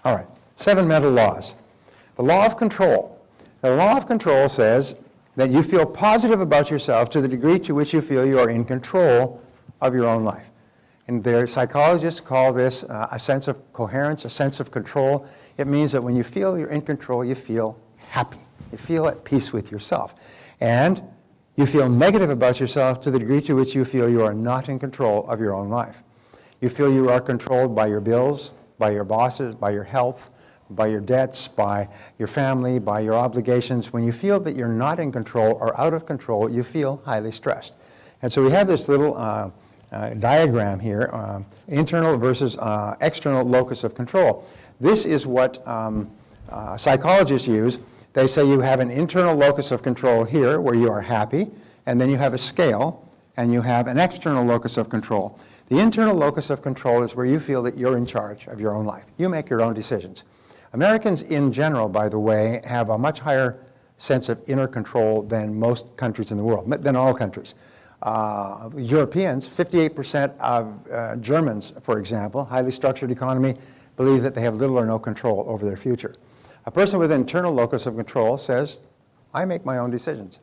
All right, 7 mental laws. The law of control. Now, the law of control says that you feel positive about yourself to the degree to which you feel you are in control of your own life. And their psychologists call this a sense of coherence, a sense of control. It means that when you feel you're in control, you feel happy. You feel at peace with yourself. And you feel negative about yourself to the degree to which you feel you are not in control of your own life. You feel you are controlled by your bills, by your bosses, by your health, by your debts, by your family, by your obligations. When you feel that you're not in control or out of control, you feel highly stressed. And so we have this little diagram here, internal versus external locus of control. This is what psychologists use. They say you have an internal locus of control here where you are happy, and then you have a scale, and you have an external locus of control. The internal locus of control is where you feel that you're in charge of your own life. You make your own decisions. Americans in general, by the way, have a much higher sense of inner control than most countries in the world, than all countries. Europeans, 58% of Germans, for example, highly structured economy, believe that they have little or no control over their future. A person with internal locus of control says, I make my own decisions.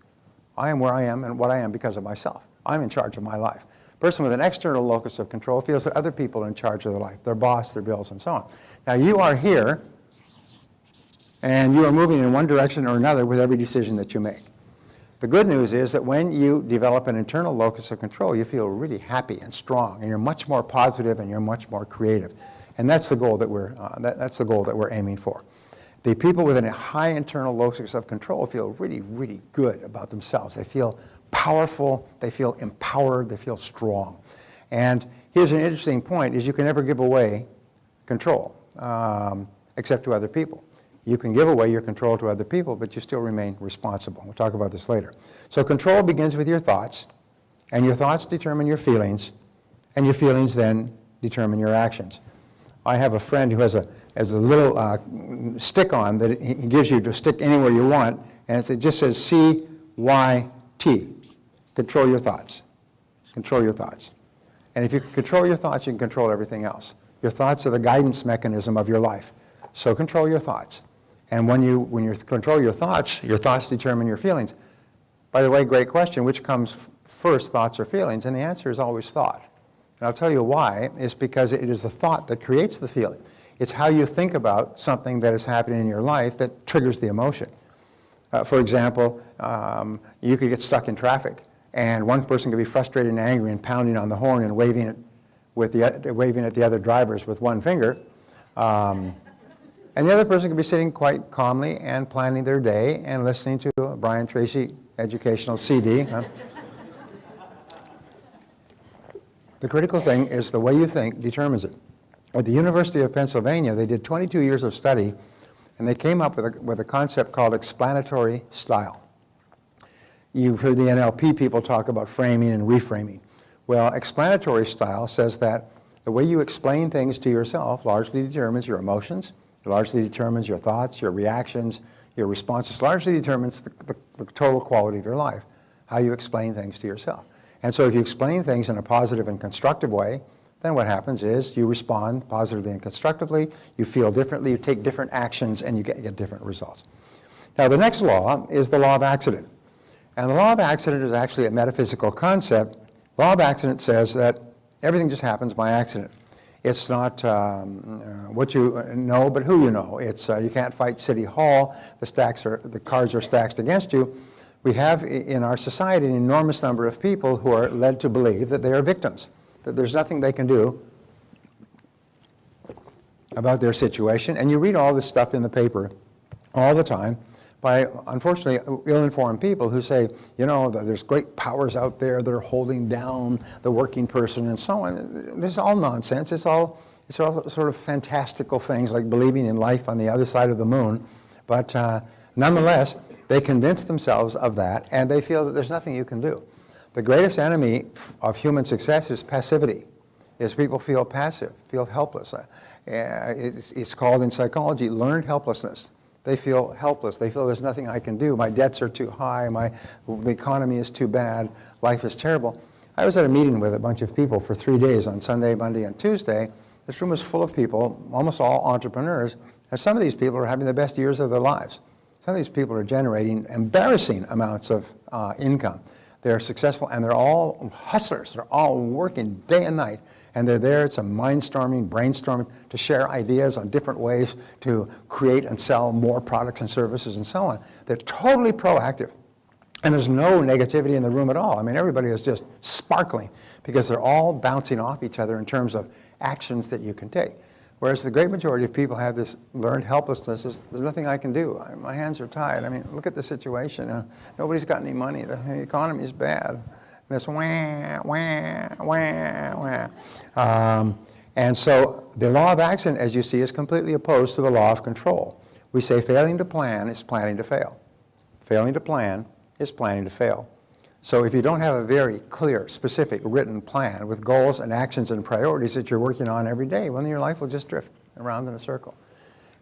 I am where I am and what I am because of myself. I'm in charge of my life. A person with an external locus of control feels that other people are in charge of their life, their boss, their bills, and so on. Now you are here, and you are moving in one direction or another with every decision that you make. The good news is that when you develop an internal locus of control, you feel really happy and strong, and you're much more positive and you're much more creative. And that's the goal that we're aiming for. The people with a high internal locus of control feel really, really good about themselves. They feel powerful, they feel empowered, they feel strong. And here's an interesting point, is you can never give away control, except to other people. You can give away your control to other people, but you still remain responsible. We'll talk about this later. So control begins with your thoughts, and your thoughts determine your feelings, and your feelings then determine your actions. I have a friend who has a little stick-on that he gives you to stick anywhere you want, and it just says C-Y-T. Control your thoughts. Control your thoughts. And if you can control your thoughts, you can control everything else. Your thoughts are the guidance mechanism of your life. So control your thoughts. And when you control your thoughts determine your feelings. By the way, great question, which comes first, thoughts or feelings? And the answer is always thought. And I'll tell you why. It's because it is the thought that creates the feeling. It's how you think about something that is happening in your life that triggers the emotion. For example, you could get stuck in traffic, and one person could be frustrated and angry and pounding on the horn and waving at the other drivers with one finger. And the other person could be sitting quite calmly and planning their day and listening to a Bryan Tracey educational CD. The critical thing is the way you think determines it. At the University of Pennsylvania, they did 22 years of study, and they came up with a concept called explanatory style. You've heard the NLP people talk about framing and reframing. Well, explanatory style says that the way you explain things to yourself largely determines your emotions, it largely determines your thoughts, your reactions, your responses, largely determines the total quality of your life, how you explain things to yourself. And so if you explain things in a positive and constructive way, then what happens is you respond positively and constructively, you feel differently, you take different actions, and you get different results. Now the next law is the law of accident. And the law of accident is actually a metaphysical concept. Law of accident says that everything just happens by accident. It's not what you know, but who you know. It's you can't fight City Hall. The cards are stacked against you. We have in our society an enormous number of people who are led to believe that they are victims, that there's nothing they can do about their situation. And you read all this stuff in the paper all the time by, unfortunately, ill-informed people who say, you know, there's great powers out there that are holding down the working person and so on. This is all nonsense. It's all sort of fantastical things like believing in life on the other side of the moon. But nonetheless, they convince themselves of that, and they feel that there's nothing you can do. The greatest enemy of human success is passivity, is people feel passive, feel helpless. It's called in psychology learned helplessness. They feel helpless. They feel there's nothing I can do. My debts are too high. The economy is too bad. Life is terrible. I was at a meeting with a bunch of people for 3 days on Sunday, Monday, and Tuesday, This room is full of people, almost all entrepreneurs, and some of these people are having the best years of their lives. Some of these people are generating embarrassing amounts of income. They're successful, and they're all hustlers. They're all working day and night, and they're there. It's a mind-storming, brainstorming to share ideas on different ways to create and sell more products and services and so on. They're totally proactive, and there's no negativity in the room at all. I mean, everybody is just sparkling because they're all bouncing off each other in terms of actions that you can take. Whereas the great majority of people have this learned helplessness. There's nothing I can do. My hands are tied. I mean, look at the situation. Nobody's got any money. The economy is bad. And it's wah, wah, wah, wah. And so the law of accident, as you see, is completely opposed to the law of control. We say failing to plan is planning to fail. Failing to plan is planning to fail. So if you don't have a very clear, specific, written plan with goals and actions and priorities that you're working on every day, well, then your life will just drift around in a circle.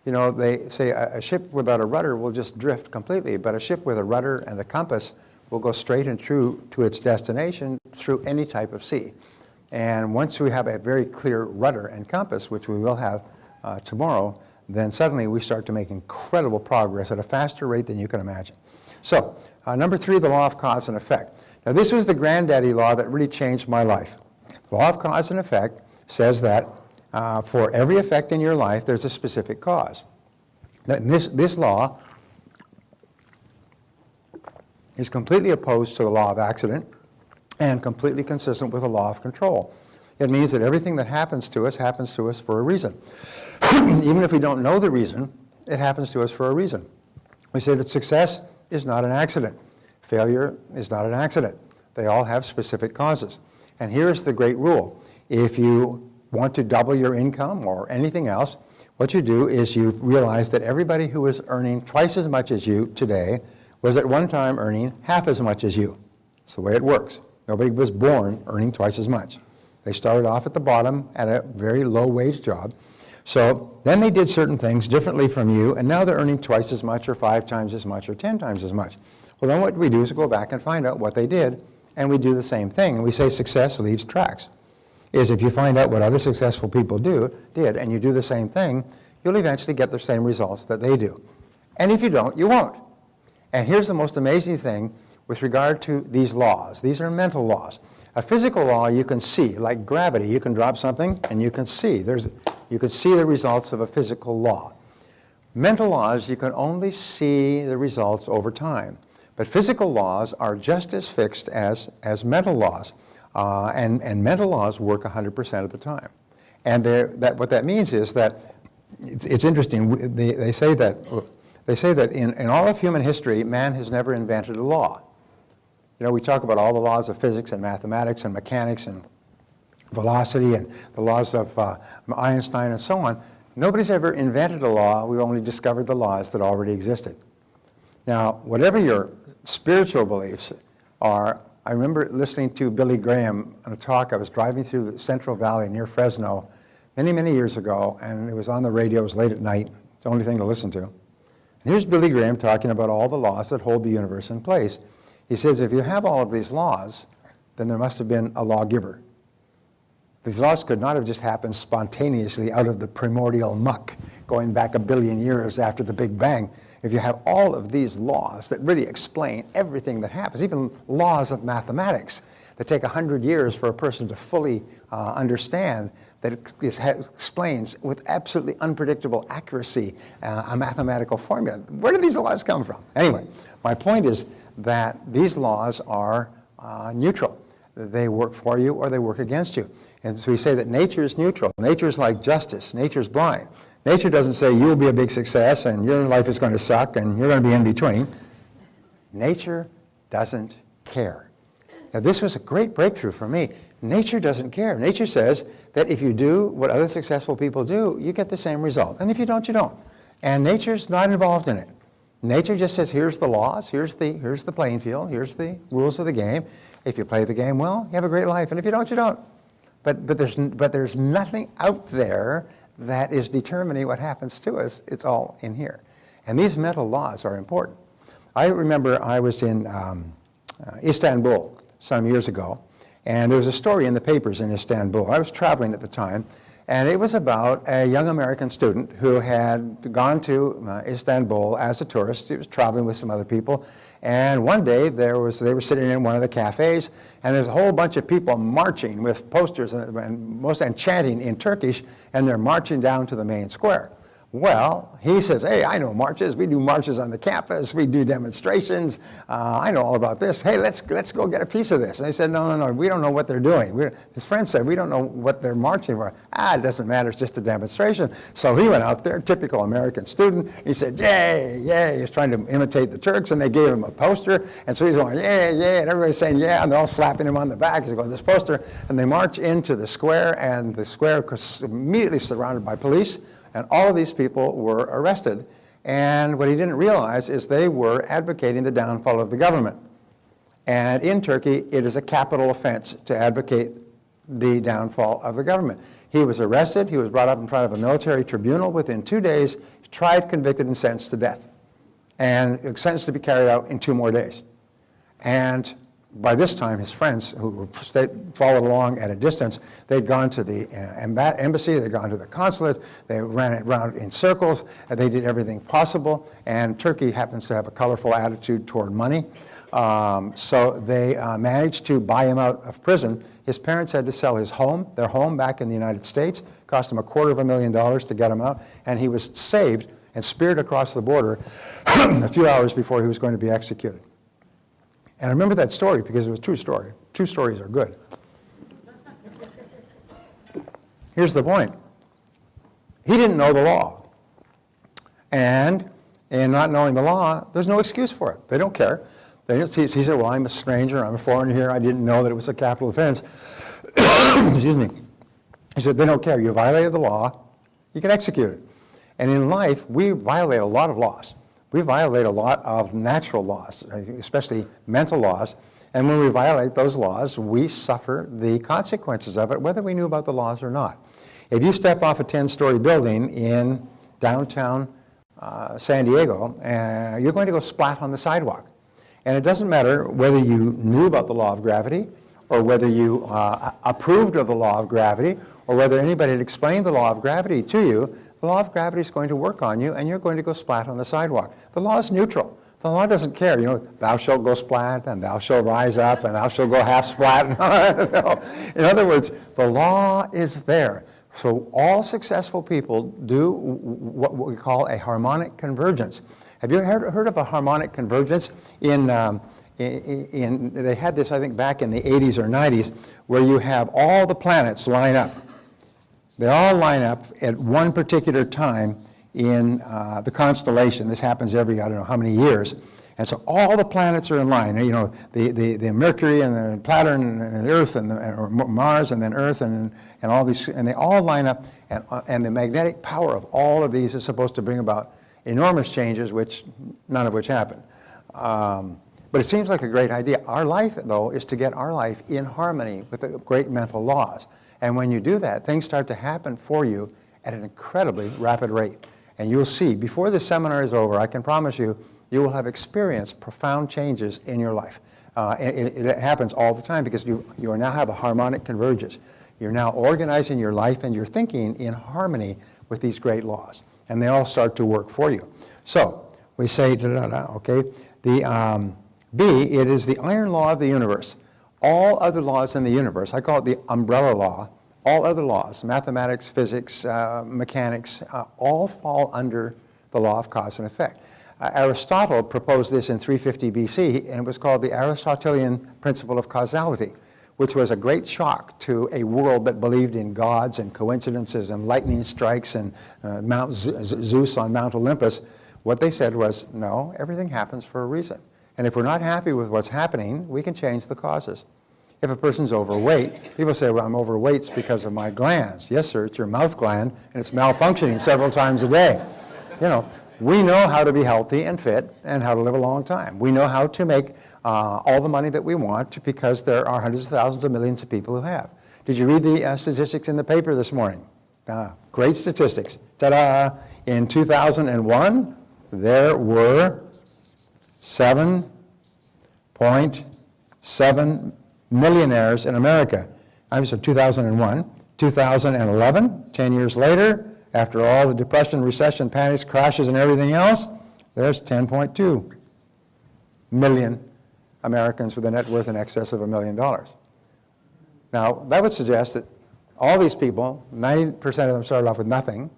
You know, they say a ship without a rudder will just drift completely, but a ship with a rudder and a compass will go straight and true to its destination through any type of sea. And once we have a very clear rudder and compass, which we will have tomorrow, then suddenly we start to make incredible progress at a faster rate than you can imagine. So, number 3, the law of cause and effect. Now, this was the granddaddy law that really changed my life. The law of cause and effect says that for every effect in your life, there's a specific cause. Now, this law is completely opposed to the law of accident and completely consistent with the law of control. It means that everything that happens to us for a reason. Even if we don't know the reason, it happens to us for a reason. We say that success is not an accident. Failure is not an accident. They all have specific causes. And here's the great rule. If you want to double your income or anything else, what you do is you realize that everybody who is earning twice as much as you today was at one time earning half as much as you. It's the way it works. Nobody was born earning twice as much. They started off at the bottom at a very low wage job. So then they did certain things differently from you, and now they're earning twice as much or 5 times as much or 10 times as much. Well, then what we do is go back and find out what they did, and we do the same thing. And we say success leaves tracks. Is if you find out what other successful people did, and you do the same thing, you'll eventually get the same results that they do. And if you don't, you won't. And here's the most amazing thing with regard to these laws. These are mental laws. A physical law you can see, like gravity. You can drop something, and you can see. You can see the results of a physical law. Mental laws, you can only see the results over time. But physical laws are just as fixed as mental laws. And mental laws work 100% of the time. And what that means is that, it's interesting, they say that in all of human history, man has never invented a law. You know, we talk about all the laws of physics and mathematics and mechanics and velocity and the laws of Einstein and so on. Nobody's ever invented a law. We've only discovered the laws that already existed. Now, whatever your spiritual beliefs are, I remember listening to Billy Graham on a talk. I was driving through the Central Valley near Fresno many, many years ago, and it was on the radio. It was late at night. It's the only thing to listen to. And here's Billy Graham talking about all the laws that hold the universe in place. He says, if you have all of these laws, then there must have been a lawgiver. These laws could not have just happened spontaneously out of the primordial muck going back 1 billion years after the Big Bang. If you have all of these laws that really explain everything that happens, even laws of mathematics that take 100 years for a person to fully understand, that explains with absolutely unpredictable accuracy a mathematical formula. Where do these laws come from? Anyway, my point is that these laws are neutral. They work for you or they work against you. And so we say that nature is neutral. Nature is like justice. Nature is blind. Nature doesn't say you'll be a big success and your life is going to suck and you're going to be in between. Nature doesn't care. Now, this was a great breakthrough for me. Nature doesn't care. Nature says that if you do what other successful people do, you get the same result. And if you don't, you don't. And nature's not involved in it. Nature just says, here's the laws, here's the playing field, here's the rules of the game. If you play the game well, you have a great life. And if you don't, you don't. But there's nothing out there that is determining what happens to us. It's all in here. And these mental laws are important. I remember I was in Istanbul some years ago, and there was a story in the papers in Istanbul. I was traveling at the time, And it was about a young American student who had gone to Istanbul as a tourist. He was traveling with some other people. And one day they were sitting in one of the cafes, and there's a whole bunch of people marching with posters and chanting in Turkish, and they're marching down to the main square. Well, he says, hey, I know marches. We do marches on the campus. We do demonstrations. I know all about this. Hey, let's go get a piece of this. And they said, no, we don't know what they're doing. His friend said, we don't know what they're marching for. It doesn't matter. It's just a demonstration. So he went out there, typical American student. He said, yay, yay. He's trying to imitate the Turks, and they gave him a poster. And so he's going, yeah, yeah, and everybody's saying, yeah, and they're all slapping him on the back. He's going, this poster. And they march into the square, and the square was immediately surrounded by police. And all of these people were arrested. And what he didn't realize is they were advocating the downfall of the government. And in Turkey, it is a capital offense to advocate the downfall of the government. He was arrested. He was brought up in front of a military tribunal. Within 2 days, tried, convicted, and sentenced to death. And sentenced to be carried out in 2 more days. And by this time, his friends, who followed along at a distance, they'd gone to the embassy, they'd gone to the consulate, they ran it around in circles, and they did everything possible. And Turkey happens to have a colorful attitude toward money. So they managed to buy him out of prison. His parents had to sell their home back in the United States. Cost him $250,000 to get him out. And he was saved and speared across the border a few hours before he was going to be executed. And I remember that story because it was a true story. True stories are good. Here's the point. He didn't know the law. And in not knowing the law, there's no excuse for it. They don't care. He said, well, I'm a stranger, I'm a foreigner here, I didn't know that it was a capital offense. Excuse me. He said, they don't care. You violated the law, you get executed. And in life, we violate a lot of laws. We violate a lot of natural laws, especially mental laws. And when we violate those laws, we suffer the consequences of it, whether we knew about the laws or not. If you step off a 10-story building in downtown San Diego, you're going to go splat on the sidewalk. And it doesn't matter whether you knew about the law of gravity, or whether you approved of the law of gravity, or whether anybody had explained the law of gravity to you. The law of gravity is going to work on you, and you're going to go splat on the sidewalk. The law is neutral. The law doesn't care. You know, thou shalt go splat, and thou shalt rise up, and thou shalt go half splat. No. In other words, the law is there. So all successful people do what we call a harmonic convergence. Have you heard of a harmonic convergence? They had this, I think, back in the 80s or 90s, where you have all the planets line up. They all line up at one particular time in the constellation. This happens every, I don't know how many years. And so all the planets are in line. You know, the Mercury and the Planet and the Earth or Mars and then Earth and all these, and they all line up. And the magnetic power of all of these is supposed to bring about enormous changes, none of which happen. But it seems like a great idea. Our life, though, is to get our life in harmony with the great mental laws. And when you do that, things start to happen for you at an incredibly rapid rate. And you'll see, before this seminar is over, I can promise you, you will have experienced profound changes in your life. It happens all the time because you now have a harmonic convergence. You're now organizing your life and your thinking in harmony with these great laws. And they all start to work for you. So we say, okay, the B, it is the iron law of the universe. All other laws in the universe, I call it the umbrella law, all other laws, mathematics, physics, mechanics, all fall under the law of cause and effect. Aristotle proposed this in 350 BC, and it was called the Aristotelian principle of causality, which was a great shock to a world that believed in gods and coincidences and lightning strikes and Zeus on Mount Olympus. What they said was, no, everything happens for a reason. And if we're not happy with what's happening, we can change the causes. If a person's overweight, people say, well, I'm overweight, it's because of my glands. Yes, sir, it's your mouth gland, and it's malfunctioning several times a day. You know, we know how to be healthy and fit and how to live a long time. We know how to make all the money that we want because there are hundreds of thousands of millions of people who have. Did you read the statistics in the paper this morning? Great statistics. Ta-da! In 2001, there were 7.7 millionaires in America. I'm sorry, 2001. 2011, 10 years later, after all the depression, recession, panics, crashes, and everything else, there's 10.2 million Americans with a net worth in excess of $1 million. Now, that would suggest that all these people, 90% of them started off with nothing,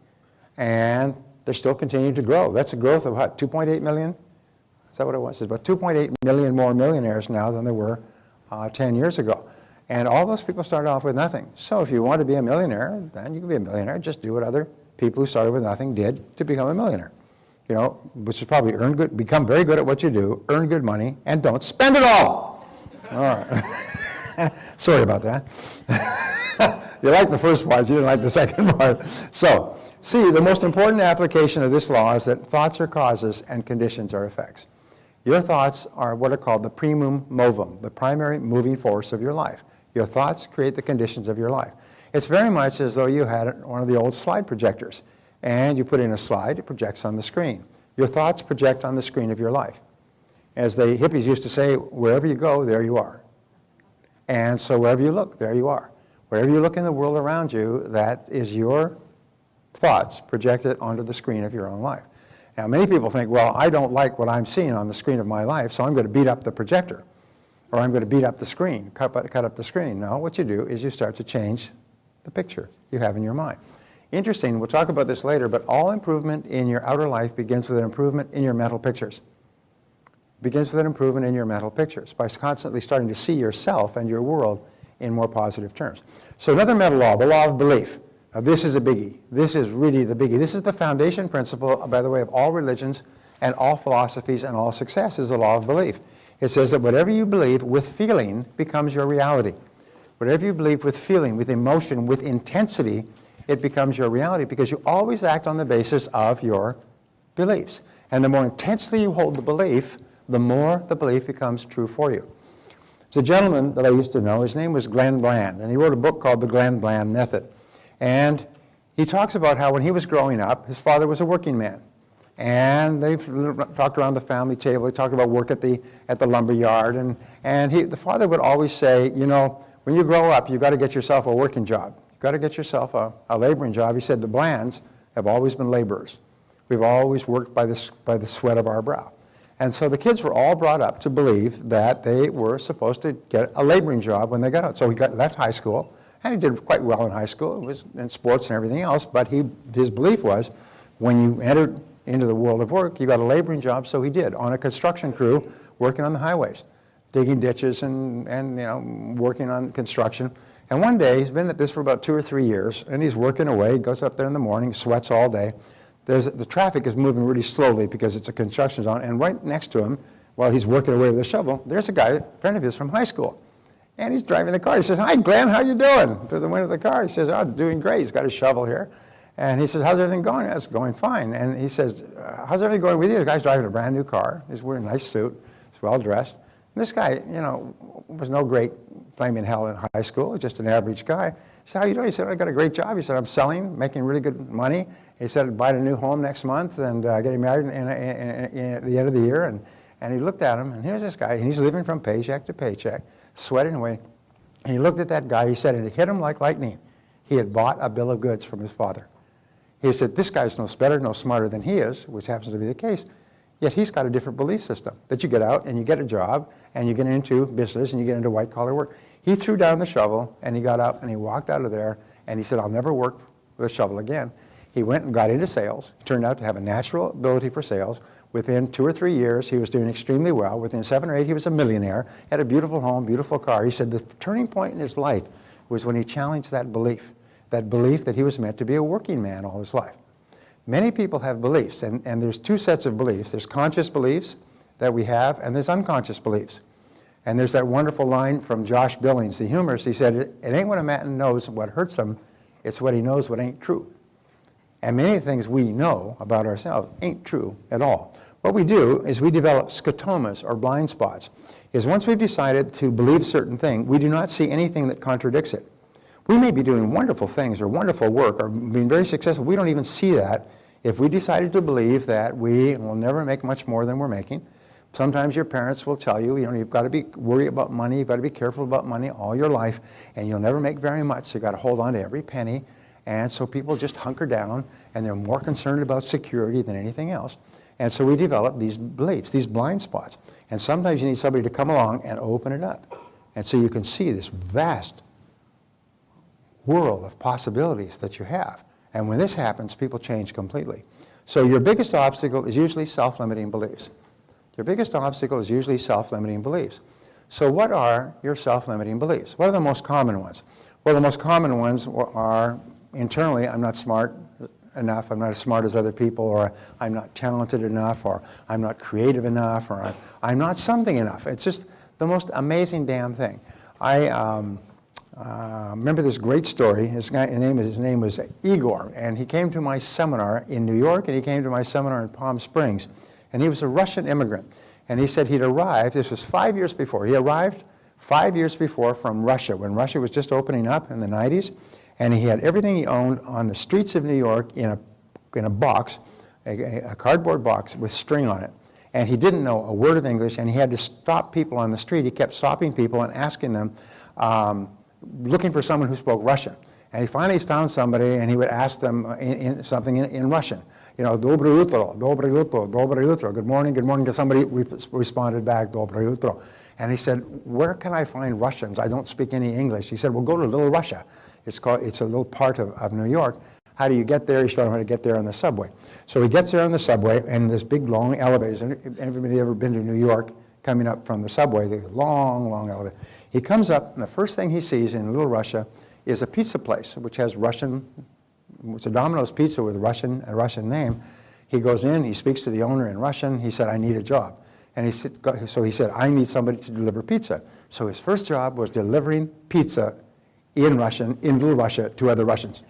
and they're still continuing to grow. That's a growth of what, 2.8 million? Is that what it was? It's about 2.8 million more millionaires now than there were 10 years ago. And all those people started off with nothing. So if you want to be a millionaire, then you can be a millionaire. Just do what other people who started with nothing did to become a millionaire. You know, which is probably become very good at what you do, earn good money, and don't spend it all. All right. Sorry about that. You liked the first part, you didn't like the second part. So, see, the most important application of this law is that thoughts are causes and conditions are effects. Your thoughts are what are called the primum movum, the primary moving force of your life. Your thoughts create the conditions of your life. It's very much as though you had one of the old slide projectors, and you put in a slide, it projects on the screen. Your thoughts project on the screen of your life. As the hippies used to say, wherever you go, there you are. And so wherever you look, there you are. Wherever you look in the world around you, that is your thoughts projected onto the screen of your own life. Now, many people think, well, I don't like what I'm seeing on the screen of my life, so I'm going to beat up the projector, or I'm going to beat up the screen, cut up the screen. No, what you do is you start to change the picture you have in your mind. Interesting, we'll talk about this later, but all improvement in your outer life begins with an improvement in your mental pictures. Begins with an improvement in your mental pictures by constantly starting to see yourself and your world in more positive terms. So another mental law, the law of belief. Now this is a biggie. This is really the biggie. This is the foundation principle, by the way, of all religions and all philosophies and all success is the law of belief. It says that whatever you believe with feeling becomes your reality. Whatever you believe with feeling, with emotion, with intensity, it becomes your reality because you always act on the basis of your beliefs. And the more intensely you hold the belief, the more the belief becomes true for you. There's a gentleman that I used to know, his name was Bryan, and he wrote a book called The Bryan Method. And he talks about how when he was growing up, his father was a working man. And they talked around the family table, they talked about work at the lumber yard, and the father would always say, you know, when you grow up, you've got to get yourself a working job. You've got to get yourself a laboring job. He said the Bryans have always been laborers. We've always worked by the sweat of our brow. And so the kids were all brought up to believe that they were supposed to get a laboring job when they got out. So he left high school, and he did quite well in high school. It was in sports and everything else, but his belief was when you entered into the world of work, you got a laboring job, so he did, on a construction crew working on the highways, digging ditches and you know, working on construction. And one day, he's been at this for about 2 or 3 years, and he's working away. He goes up there in the morning, sweats all day. The traffic is moving really slowly because it's a construction zone, and right next to him, while he's working away with a shovel, there's a guy, a friend of his from high school. And he's driving the car. He says, "Hi, Glenn, how you doing?" Through the window of the car. He says, "Oh, doing great." He's got his shovel here. And he says, "How's everything going?" "It's going fine." And he says, "How's everything going with you?" The guy's driving a brand new car. He's wearing a nice suit. He's well dressed. And this guy, you know, was no great flaming hell in high school, just an average guy. He said, "How you doing?" He said, "I got a great job." He said, "I'm selling, making really good money." He said, "I'm buying a new home next month and getting married at the end of the year." And he looked at him, and here's this guy, and he's living from paycheck to paycheck, sweating away. And he looked at that guy, he said, and it hit him like lightning. He had bought a bill of goods from his father. He said, this guy's no better, no smarter than he is, which happens to be the case. Yet he's got a different belief system, that you get out and you get a job and you get into business and you get into white-collar work. He threw down the shovel and he got up and he walked out of there and he said, "I'll never work with a shovel again." He went and got into sales. He turned out to have a natural ability for sales. Within 2 or 3 years, he was doing extremely well. Within 7 or 8, he was a millionaire, had a beautiful home, beautiful car. He said the turning point in his life was when he challenged that belief that he was meant to be a working man all his life. Many people have beliefs, and there's 2 sets of beliefs. There's conscious beliefs that we have, and there's unconscious beliefs. And there's that wonderful line from Josh Billings, the humorist. He said, "It ain't what a man knows what hurts him, it's what he knows what ain't true." And many things we know about ourselves ain't true at all. What we do is we develop scotomas, or blind spots. Is once we've decided to believe a certain thing, we do not see anything that contradicts it. We may be doing wonderful things or wonderful work or being very successful. We don't even see that if we decided to believe that we will never make much more than we're making. Sometimes your parents will tell you, you've got to worry about money, you've got to be careful about money all your life, and you'll never make very much, so you've got to hold on to every penny. And so people just hunker down, and they're more concerned about security than anything else. And so we develop these beliefs, these blind spots. And sometimes you need somebody to come along and open it up. And so you can see this vast world of possibilities that you have. And when this happens, people change completely. So your biggest obstacle is usually self-limiting beliefs. Your biggest obstacle is usually self-limiting beliefs. So what are your self-limiting beliefs? What are the most common ones? Well, the most common ones are internally, I'm not smart enough, I'm not as smart as other people, or I'm not talented enough, or I'm not creative enough, or I'm not something enough. It's just the most amazing damn thing. I remember this great story. His name was Igor, and he came to my seminar in New York, and he came to my seminar in Palm Springs. And he was a Russian immigrant. And he said he'd arrived, this was 5 years before, he arrived 5 years before from Russia, when Russia was just opening up in the 90s. And he had everything he owned on the streets of New York in a box, a cardboard box with string on it. And he didn't know a word of English, and he had to stop people on the street. He kept stopping people and asking them, looking for someone who spoke Russian. And he finally found somebody, and he would ask them something in Russian. Доброе утро, доброе утро, доброе утro. Good morning, because somebody responded back, доброе утро. And he said, where can I find Russians? I don't speak any English. He said, well, go to Little Russia. It's a little part of New York. How do you get there? He showed him how to get there on the subway. So he gets there on the subway, and this big, long elevators. Everybody ever been to New York, coming up from the subway, the long, long elevator. He comes up, and the first thing he sees in Little Russia is a pizza place, which has Russian. It's a Domino's Pizza with a Russian name. He goes in, he speaks to the owner in Russian. He said, I need a job. And he said, I need somebody to deliver pizza. So his first job was delivering pizza in Russian, in Little Russia, to other Russians.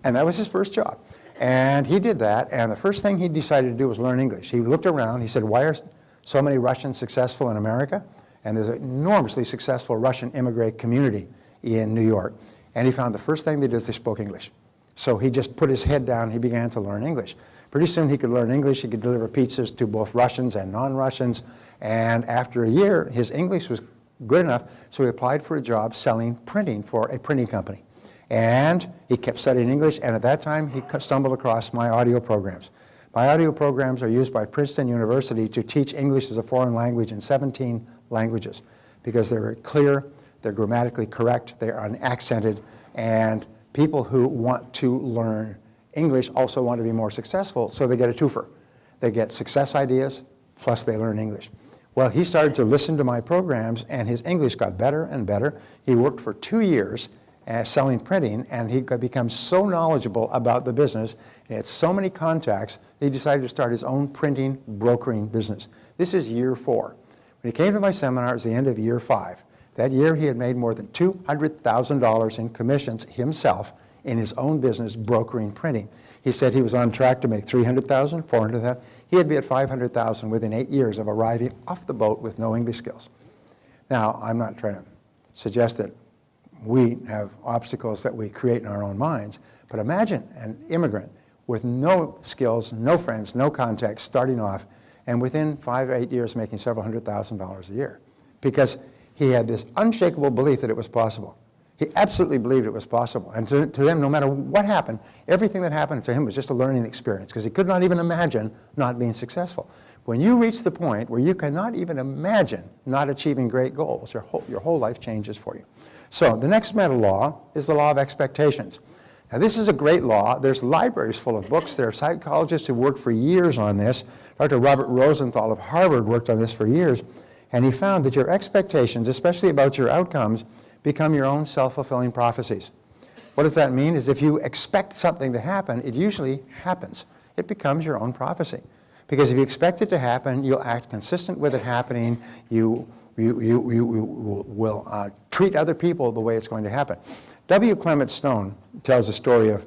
And that was his first job. And he did that, and the first thing he decided to do was learn English. He looked around, he said, why are so many Russians successful in America? And there's an enormously successful Russian immigrant community in New York. And he found the first thing they did is they spoke English. So he just put his head down, he began to learn English. Pretty soon he could learn English, he could deliver pizzas to both Russians and non-Russians, and after a year, his English was good enough, so he applied for a job selling printing for a printing company. And he kept studying English, and at that time, he stumbled across my audio programs. My audio programs are used by Princeton University to teach English as a foreign language in 17 languages, because they're very clear, they're grammatically correct, they are unaccented, and people who want to learn English also want to be more successful, so they get a twofer. They get success ideas, plus they learn English. Well, he started to listen to my programs, and his English got better and better. He worked for 2 years selling printing, and he could become so knowledgeable about the business, and had so many contacts, he decided to start his own printing, brokering business. This is year 4. When he came to my seminar, it was the end of year 5. That year, he had made more than $200,000 in commissions himself in his own business, brokering printing. He said he was on track to make $300,000, $400,000. He'd be at $500,000 within 8 years of arriving off the boat with no English skills. Now, I'm not trying to suggest that we have obstacles that we create in our own minds, but imagine an immigrant with no skills, no friends, no contacts, starting off, and within 5 or 8 years making several $100,000 a year, because he had this unshakable belief that it was possible. He absolutely believed it was possible. And to him, no matter what happened, everything that happened to him was just a learning experience, because he could not even imagine not being successful. When you reach the point where you cannot even imagine not achieving great goals, your whole life changes for you. So the next meta law is the law of expectations. Now, this is a great law. There's libraries full of books. There are psychologists who worked for years on this. Dr. Robert Rosenthal of Harvard worked on this for years. And he found that your expectations, especially about your outcomes, become your own self-fulfilling prophecies. What does that mean? Is if you expect something to happen, it usually happens. It becomes your own prophecy. Because if you expect it to happen, you'll act consistent with it happening. You will treat other people the way it's going to happen. W. Clement Stone tells a story of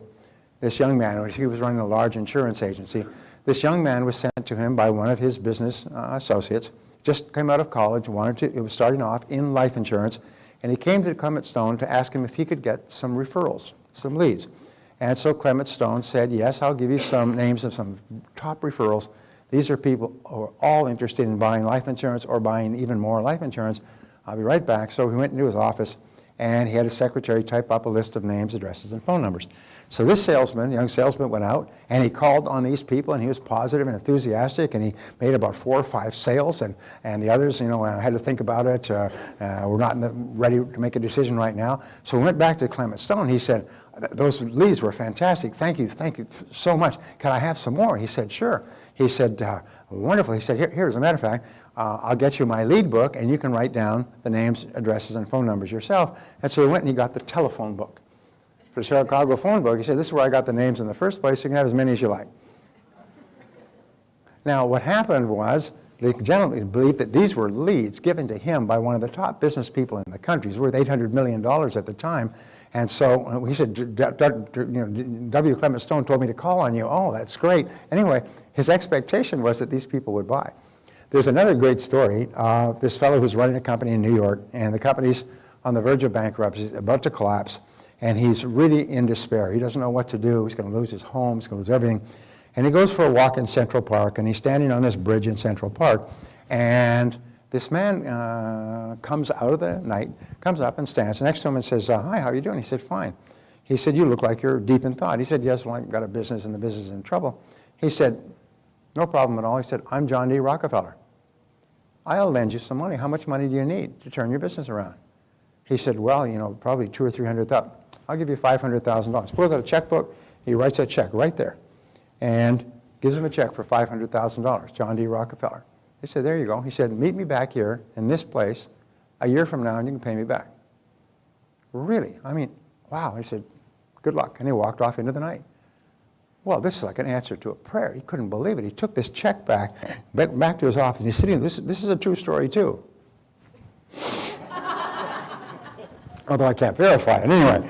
this young man. He was running a large insurance agency. This young man was sent to him by one of his business associates. Just came out of college, it was starting off in life insurance, and he came to Clement Stone to ask him if he could get some referrals, some leads. And so Clement Stone said, yes, I'll give you some names of some top referrals. These are people who are all interested in buying life insurance or buying even more life insurance. I'll be right back. So he went into his office, and he had his secretary type up a list of names, addresses, and phone numbers. So this salesman, young salesman, went out, and he called on these people, and he was positive and enthusiastic, and he made about 4 or 5 sales, and the others, had to think about it. We're not ready to make a decision right now. So we went back to Clement Stone. He said, those leads were fantastic. Thank you so much. Can I have some more? He said, sure. He said, wonderful. He said, here, as a matter of fact, I'll get you my lead book, and you can write down the names, addresses, and phone numbers yourself. And so he went and he got the telephone book. For the Chicago phone book, he said, this is where I got the names in the first place. You can have as many as you like. Now, what happened was, the gentleman believed that these were leads given to him by one of the top business people in the country. He was worth $800 million at the time. And so he said, W. Clement Stone told me to call on you. Oh, that's great. Anyway, his expectation was that these people would buy. There's another great story of this fellow who's running a company in New York, and the company's on the verge of bankruptcy, about to collapse, and he's really in despair. He doesn't know what to do. He's going to lose his home. He's going to lose everything. And he goes for a walk in Central Park, and he's standing on this bridge in Central Park, and this man comes out of the night, comes up and stands next to him and says, hi, how are you doing? He said, fine. He said, you look like you're deep in thought. He said, yes, well, I've got a business, and the business is in trouble. He said, no problem at all. He said, I'm John D. Rockefeller. I'll lend you some money. How much money do you need to turn your business around? He said, well, probably $200,000 or $300,000. I'll give you $500,000. Pulls out a checkbook. He writes that check right there and gives him a check for $500,000, John D. Rockefeller. He said, there you go. He said, meet me back here in this place a year from now, and you can pay me back. Really? I mean, wow. He said, good luck. And he walked off into the night. Well, this is like an answer to a prayer. He couldn't believe it. He took this check back, went back to his office, and he's sitting there. This is a true story, too. Although I can't verify it. Anyway,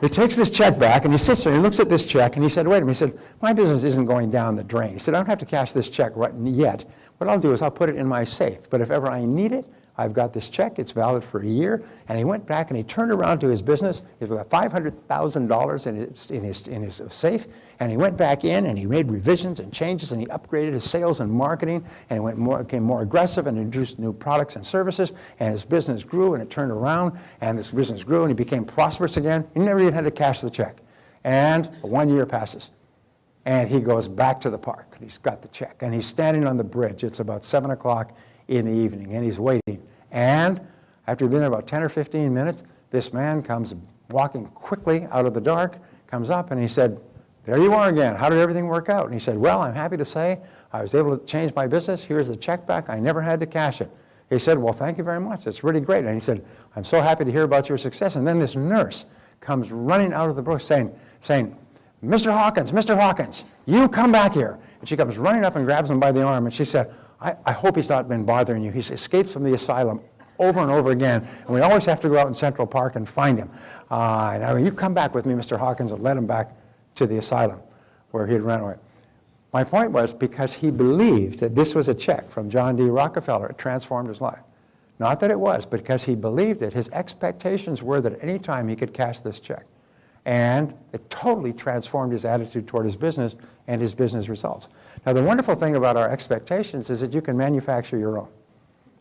he takes this check back, and he sits there, and he looks at this check, and he said, wait a minute. He said, my business isn't going down the drain. He said, I don't have to cash this check right yet. What I'll do is I'll put it in my safe. But if ever I need it, I've got this check. It's valid for a year. And he went back, and he turned around to his business. He had $500,000 in his safe. And he went back in, and he made revisions and changes, and he upgraded his sales and marketing, and he became more aggressive and introduced new products and services. And his business grew, and it turned around, and this business grew, and he became prosperous again. He never even had to cash the check. And 1 year passes. And he goes back to the park, and he's got the check. And he's standing on the bridge. It's about 7 o'clock in the evening, and he's waiting. And after he'd been there about 10 or 15 minutes, this man comes walking quickly out of the dark, comes up, and he said, there you are again. How did everything work out? And he said, well, I'm happy to say I was able to change my business. Here's the check back. I never had to cash it. He said, well, thank you very much. It's really great. And he said, I'm so happy to hear about your success. And then this nurse comes running out of the bush saying, Mr. Hawkins, you come back here. And she comes running up and grabs him by the arm, and she said, I hope he's not been bothering you. He's escaped from the asylum over and over again, and we always have to go out in Central Park and find him. Now, you come back with me, Mr. Hawkins, and let him back to the asylum where he had run away. My point was, because he believed that this was a check from John D. Rockefeller, it transformed his life. Not that it was, but because he believed it, his expectations were that at any time he could cash this check. And it totally transformed his attitude toward his business and his business results. Now, the wonderful thing about our expectations is that you can manufacture your own.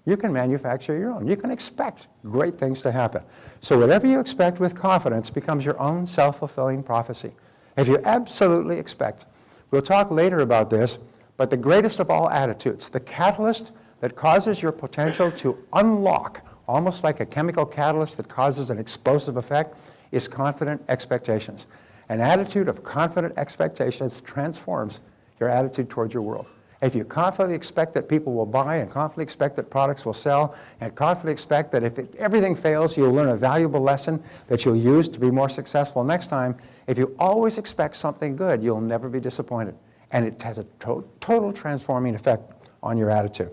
You can manufacture your own. You can expect great things to happen. So whatever you expect with confidence becomes your own self-fulfilling prophecy. If you absolutely expect, we'll talk later about this, but the greatest of all attitudes, the catalyst that causes your potential to unlock, almost like a chemical catalyst that causes an explosive effect, is confident expectations. An attitude of confident expectations transforms your attitude towards your world. If you confidently expect that people will buy, and confidently expect that products will sell, and confidently expect that if everything fails, you'll learn a valuable lesson that you'll use to be more successful next time, if you always expect something good, you'll never be disappointed. And it has a total transforming effect on your attitude.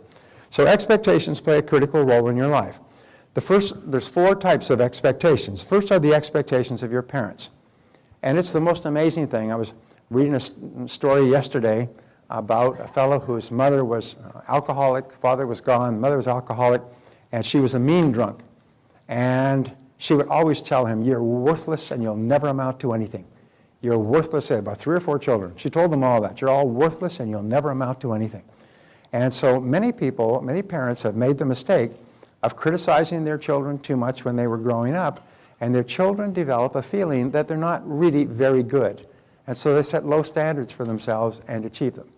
So expectations play a critical role in your life. There's 4 types of expectations. First are the expectations of your parents. And it's the most amazing thing. I was reading a story yesterday about a fellow whose mother was alcoholic, father was gone, mother was alcoholic, and she was a mean drunk. And she would always tell him, you're worthless and you'll never amount to anything. You're worthless. About 3 or 4 children. She told them all that. You're all worthless and you'll never amount to anything. And so many people, many parents have made the mistake of criticizing their children too much when they were growing up, and their children develop a feeling that they're not really very good. And so they set low standards for themselves and achieve them.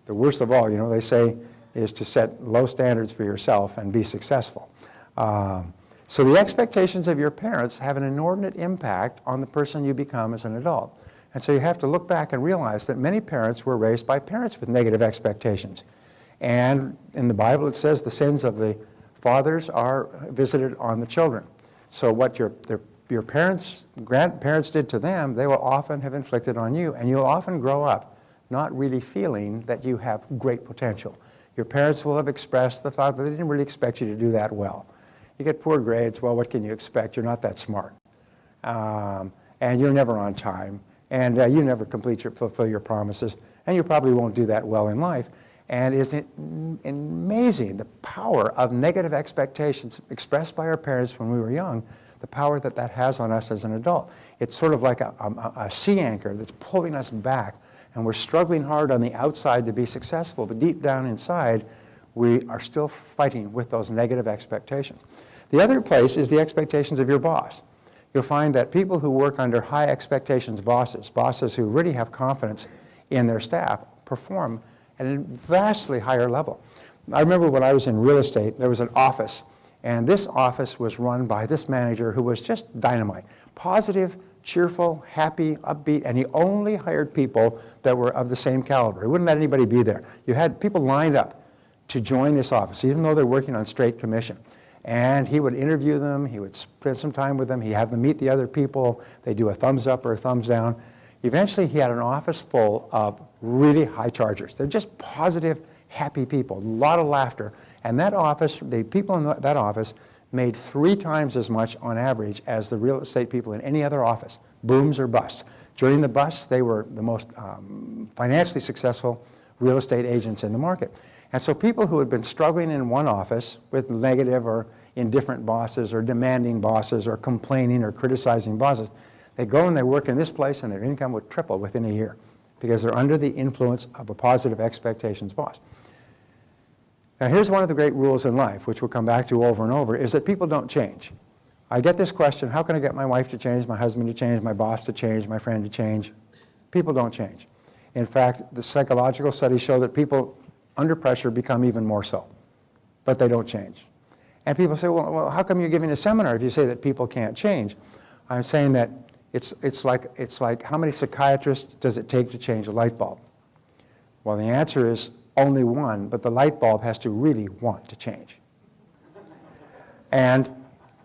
The worst of all, they say, is to set low standards for yourself and be successful. So the expectations of your parents have an inordinate impact on the person you become as an adult. And so you have to look back and realize that many parents were raised by parents with negative expectations. And in the Bible it says the sins of the fathers are visited on the children. So what your parents, grandparents did to them, they will often have inflicted on you. And you'll often grow up not really feeling that you have great potential. Your parents will have expressed the thought that they didn't really expect you to do that well. You get poor grades, well, what can you expect? You're not that smart. And you're never on time. And you never fulfill your promises. And you probably won't do that well in life. And isn't it amazing the power of negative expectations expressed by our parents when we were young, the power that that has on us as an adult. It's sort of like a sea anchor that's pulling us back. And we're struggling hard on the outside to be successful, but deep down inside, we are still fighting with those negative expectations. The other place is the expectations of your boss. You'll find that people who work under high expectations bosses who really have confidence in their staff, perform at a vastly higher level. I remember when I was in real estate, there was an office, and this office was run by this manager who was just dynamite. Positive, cheerful, happy, upbeat, and he only hired people that were of the same caliber. He wouldn't let anybody be there. You had people lined up to join this office, even though they're working on straight commission. And he would interview them, he would spend some time with them, he'd have them meet the other people, they do a thumbs up or a thumbs down. Eventually he had an office full of really high chargers. They're just positive, happy people, a lot of laughter. And that office, the people in that office made 3 times as much on average as the real estate people in any other office, booms or busts. During the busts, they were the most financially successful real estate agents in the market. And so people who had been struggling in one office with negative or indifferent bosses or demanding bosses or complaining or criticizing bosses, they go and they work in this place and their income would triple within a year because they're under the influence of a positive expectations boss. Now here's one of the great rules in life, which we'll come back to over and over, is that people don't change. I get this question, how can I get my wife to change, my husband to change, my boss to change, my friend to change? People don't change. In fact, the psychological studies show that people under pressure become even more so, but they don't change. And people say, well, how come you're giving a seminar if you say that people can't change? I'm saying that it's like how many psychiatrists does it take to change a light bulb? Well, the answer is only one, but the light bulb has to really want to change. And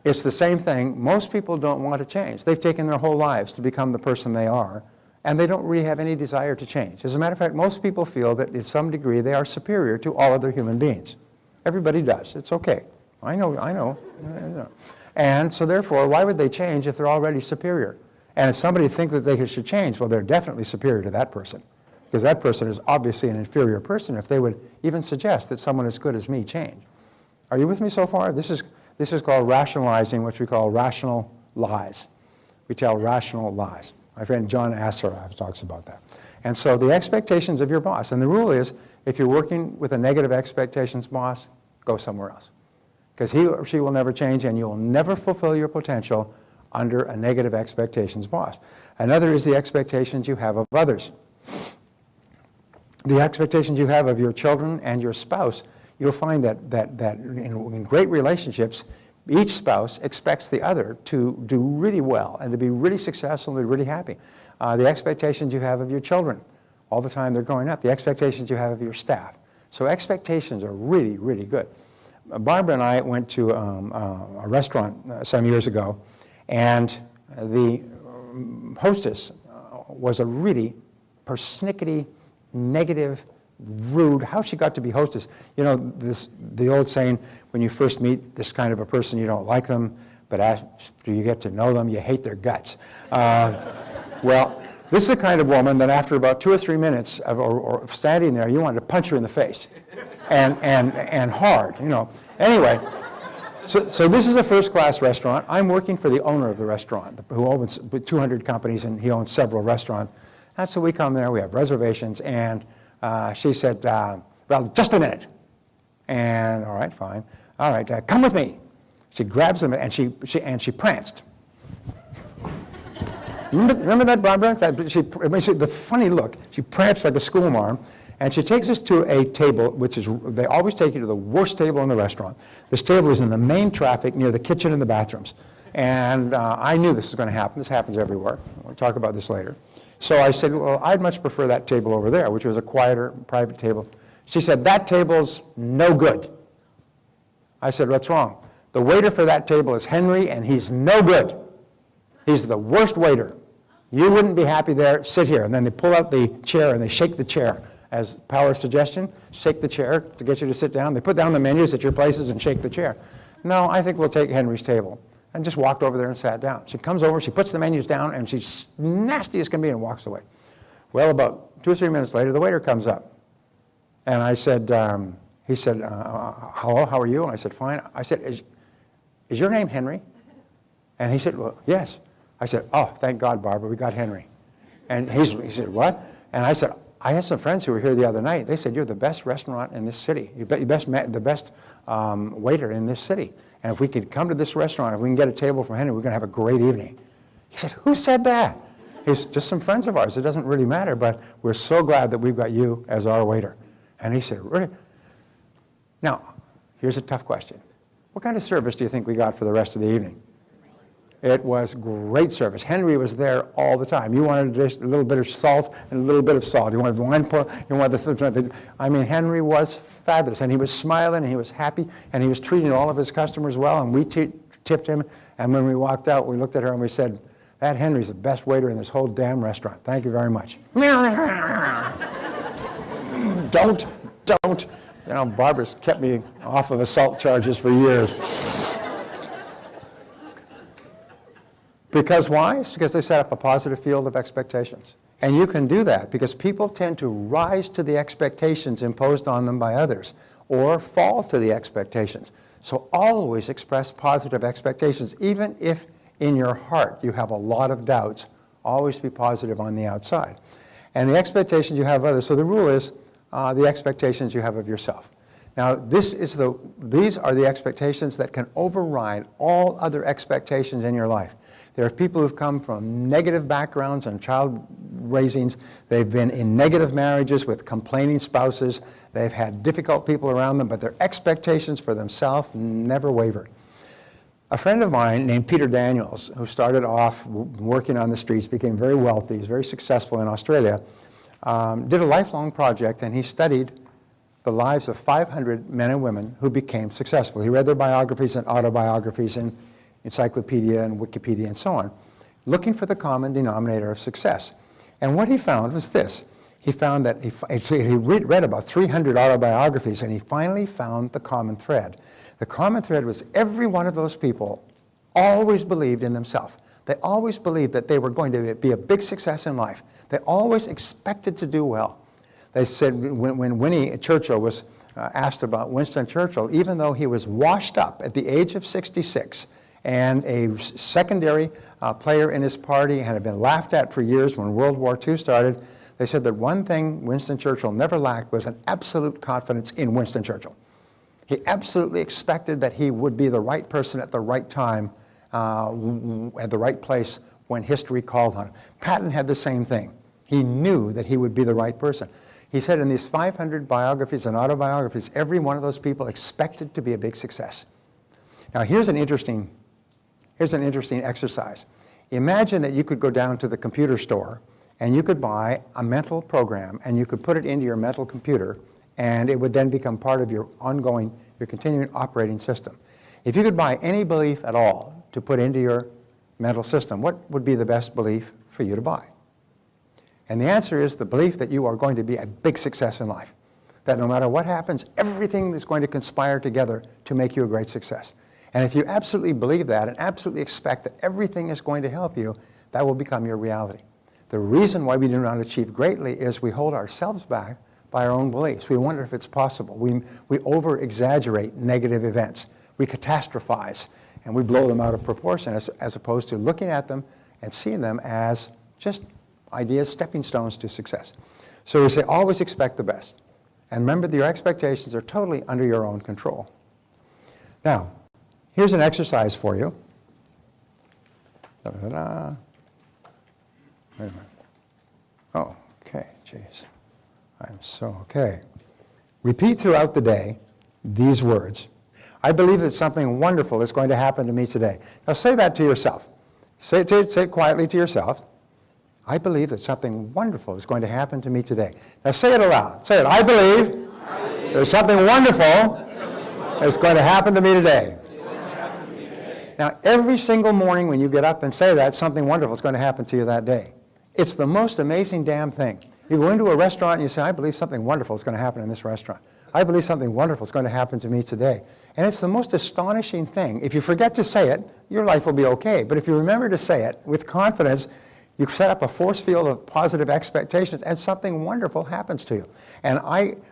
it's the same thing. Most people don't want to change. They've taken their whole lives to become the person they are, and they don't really have any desire to change. As a matter of fact, most people feel that in some degree they are superior to all other human beings. Everybody does. It's okay. I know. And so therefore, why would they change if they're already superior? And if somebody thinks that they should change, well, they're definitely superior to that person, because that person is obviously an inferior person if they would even suggest that someone as good as me change. Are you with me so far? This is called rationalizing, which we call rational lies. We tell rational lies. My friend John Assaraf talks about that. And so the expectations of your boss, and the rule is, if you're working with a negative expectations boss, go somewhere else. Because he or she will never change, and you'll never fulfill your potential under a negative expectations boss. Another is the expectations you have of others. The expectations you have of your children and your spouse, you'll find that in great relationships, each spouse expects the other to do really well and to be really successful and be really happy. The expectations you have of your children all the time they're growing up, the expectations you have of your staff. So expectations are really, really good. Barbara and I went to a restaurant some years ago, and the hostess was a really persnickety, negative, rude. How she got to be hostess? You know, the old saying, when you first meet this kind of a person, you don't like them, but after you get to know them, you hate their guts. Well, this is the kind of woman that after about 2 or 3 minutes of standing there, you wanted to punch her in the face, and hard, you know. Anyway, So this is a first-class restaurant. I'm working for the owner of the restaurant, who owns 200 companies, and he owns several restaurants. And so we come there, we have reservations, and she said, well, just a minute. And all right, fine. All right, come with me. She grabs them, and she pranced. Remember that, Barbara? The funny look. She pranced like a schoolmarm, and she takes us to a table, they always take you to the worst table in the restaurant. This table is in the main traffic near the kitchen and the bathrooms. And I knew this was going to happen. This happens everywhere. We'll talk about this later. So I said, well, I'd much prefer that table over there, which was a quieter, private table. She said, that table's no good. I said, what's wrong? The waiter for that table is Henry, and he's no good. He's the worst waiter. You wouldn't be happy there. Sit here. And then they pull out the chair, and they shake the chair. As power of suggestion, shake the chair to get you to sit down. They put down the menus at your places and shake the chair. No, I think we'll take Henry's table. And just walked over there and sat down. She comes over, she puts the menus down, and she's nasty as can be and walks away. Well, about 2 or 3 minutes later, the waiter comes up. And I said, he said, hello, how are you? And I said, fine. I said, is your name Henry? And he said, well, yes. I said, oh, thank God, Barbara, we got Henry. And he said, what? And I said, I had some friends who were here the other night. They said, you're the best restaurant in this city. You're the best waiter in this city. And if we could come to this restaurant, if we can get a table for Henry, we're going to have a great evening. He said, who said that? He's just some friends of ours. It doesn't really matter, but we're so glad that we've got you as our waiter. And he said, really? Now, here's a tough question. What kind of service do you think we got for the rest of the evening? It was great service. Henry was there all the time. You wanted a little bit of salt and a little bit of salt. You wanted wine, you wanted this. I mean, Henry was fabulous, and he was smiling, and he was happy, and he was treating all of his customers well, and we tipped him. And when we walked out, we looked at her and we said, that Henry's the best waiter in this whole damn restaurant. Thank you very much. Don't. You know, Barbara's kept me off of assault charges for years. Because why? It's because they set up a positive field of expectations. And you can do that because people tend to rise to the expectations imposed on them by others or fall to the expectations. So always express positive expectations. Even if in your heart you have a lot of doubts, always be positive on the outside. And the expectations you have of others, so the rule is the expectations you have of yourself. Now, these are the expectations that can override all other expectations in your life. There are people who've come from negative backgrounds and child raisings. They've been in negative marriages with complaining spouses. They've had difficult people around them, but their expectations for themselves never wavered. A friend of mine named Peter Daniels, who started off working on the streets, became very wealthy, he's very successful in Australia, did a lifelong project, and he studied the lives of 500 men and women who became successful. He read their biographies and autobiographies and encyclopedia and Wikipedia and so on, looking for the common denominator of success. And what he found was this. He found that he read about 300 autobiographies, and he finally found the common thread. The common thread was every one of those people always believed in themselves. They always believed that they were going to be a big success in life. They always expected to do well. They said when Winnie Churchill was asked about Winston Churchill, even though he was washed up at the age of 66, and a secondary player in his party and had been laughed at for years when World War II started, they said that one thing Winston Churchill never lacked was an absolute confidence in Winston Churchill. He absolutely expected that he would be the right person at the right time, at the right place when history called on him. Patton had the same thing. He knew that he would be the right person. He said in these 500 biographies and autobiographies, every one of those people expected to be a big success. Now here's an interesting exercise. Imagine that you could go down to the computer store and you could buy a mental program and you could put it into your mental computer, and it would then become part of your continuing operating system. If you could buy any belief at all to put into your mental system, what would be the best belief for you to buy? And the answer is the belief that you are going to be a big success in life. That no matter what happens, everything is going to conspire together to make you a great success. And if you absolutely believe that and absolutely expect that everything is going to help you, that will become your reality. The reason why we do not achieve greatly is we hold ourselves back by our own beliefs. We wonder if it's possible. We over-exaggerate negative events. We catastrophize, and we blow them out of proportion as opposed to looking at them and seeing them as just ideas, stepping stones to success. So we say always expect the best. And remember that your expectations are totally under your own control. Now, here's an exercise for you. Da-da-da. Wait a minute. Oh, okay, jeez. I'm so okay. Repeat throughout the day these words. I believe that something wonderful is going to happen to me today. Now say that to yourself. Say it quietly to yourself. I believe that something wonderful is going to happen to me today. Now say it aloud. Say it. I believe there's something wonderful is going to happen to me today. Now every single morning when you get up and say that, something wonderful is going to happen to you that day. It's the most amazing damn thing. You go into a restaurant and you say, I believe something wonderful is going to happen in this restaurant. I believe something wonderful is going to happen to me today. And it's the most astonishing thing. If you forget to say it, your life will be okay. But if you remember to say it with confidence, you set up a force field of positive expectations and something wonderful happens to you. And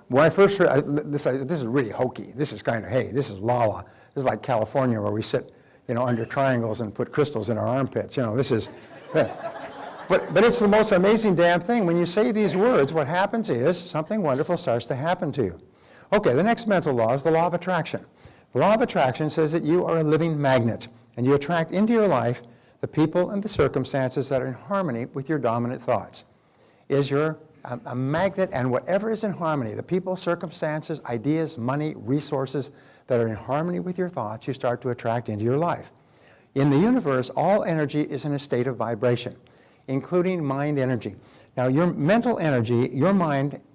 when I first heard, this is really hokey. This is kind of, hey, this is la-la. This is like California where we sit, under triangles and put crystals in our armpits. This is, but it's the most amazing damn thing. When you say these words, what happens is something wonderful starts to happen to you. Okay, the next mental law is the law of attraction. The law of attraction says that you are a living magnet, and you attract into your life the people and the circumstances that are in harmony with your dominant thoughts. You're a magnet, and whatever is in harmony, the people, circumstances, ideas, money, resources that are in harmony with your thoughts, you start to attract into your life. In the universe, all energy is in a state of vibration, including mind energy. Now, your mental energy,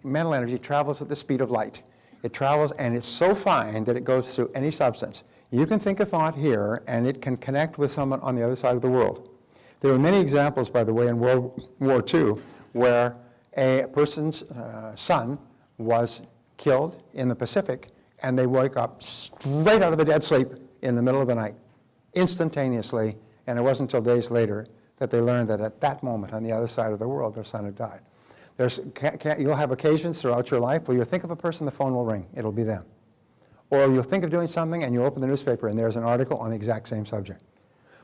mental energy travels at the speed of light. It travels, and it's so fine that it goes through any substance. You can think a thought here, and it can connect with someone on the other side of the world. There are many examples, by the way, in World War II, where a person's son was killed in the Pacific, and they woke up straight out of a dead sleep in the middle of the night, instantaneously, and it wasn't until days later that they learned that at that moment on the other side of the world, their son had died. You'll have occasions throughout your life where you'll think of a person, the phone will ring. It'll be them. Or you'll think of doing something and you open the newspaper and there's an article on the exact same subject.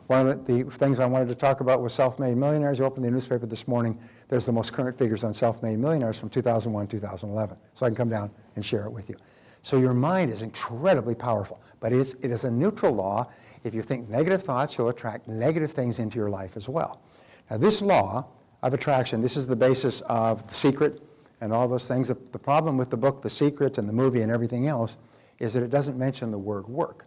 One of the things I wanted to talk about was self-made millionaires. You open the newspaper this morning, there's the most current figures on self-made millionaires from 2001, 2011. So I can come down and share it with you. So your mind is incredibly powerful, but it is a neutral law. If you think negative thoughts, you'll attract negative things into your life as well. Now this law of attraction, this is the basis of The Secret and all those things. The problem with the book, The Secret, and the movie and everything else is that it doesn't mention the word work.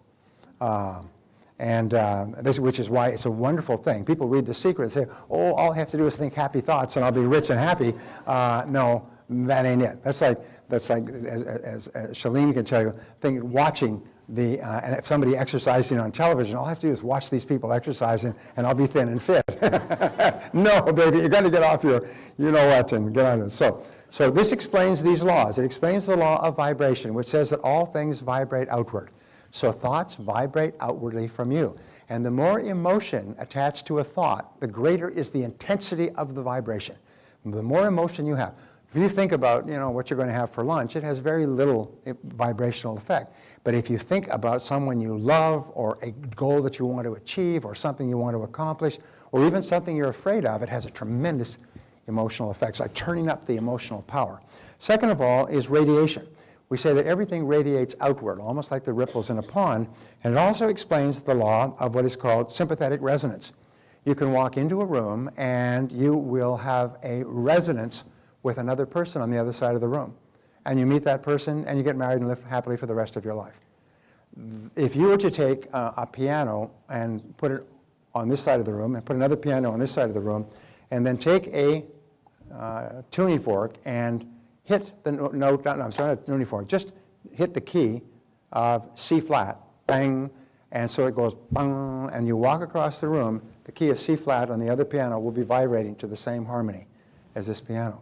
Which is why it's a wonderful thing. People read The Secret and say, oh, all I have to do is think happy thoughts and I'll be rich and happy. No, that ain't it. That's like as Shalene can tell you, watching and if somebody exercising on television, all I have to do is watch these people exercising and I'll be thin and fit. No, baby, you're going to get off your you-know-what and get on it. So this explains these laws. It explains the law of vibration, which says that all things vibrate outward. So thoughts vibrate outwardly from you. And the more emotion attached to a thought, the greater is the intensity of the vibration. The more emotion you have. If you think about what you're going to have for lunch, it has very little vibrational effect. But if you think about someone you love or a goal that you want to achieve or something you want to accomplish or even something you're afraid of, it has a tremendous emotional effect. It's like turning up the emotional power. Second of all is radiation. We say that everything radiates outward, almost like the ripples in a pond, and it also explains the law of what is called sympathetic resonance. You can walk into a room and you will have a resonance with another person on the other side of the room. And you meet that person and you get married and live happily for the rest of your life. If you were to take a piano and put it on this side of the room and put another piano on this side of the room and then take a tuning fork and hit the note, not tuning fork, just hit the key of C flat, bang, and so it goes bang, and you walk across the room, the key of C flat on the other piano will be vibrating to the same harmony as this piano.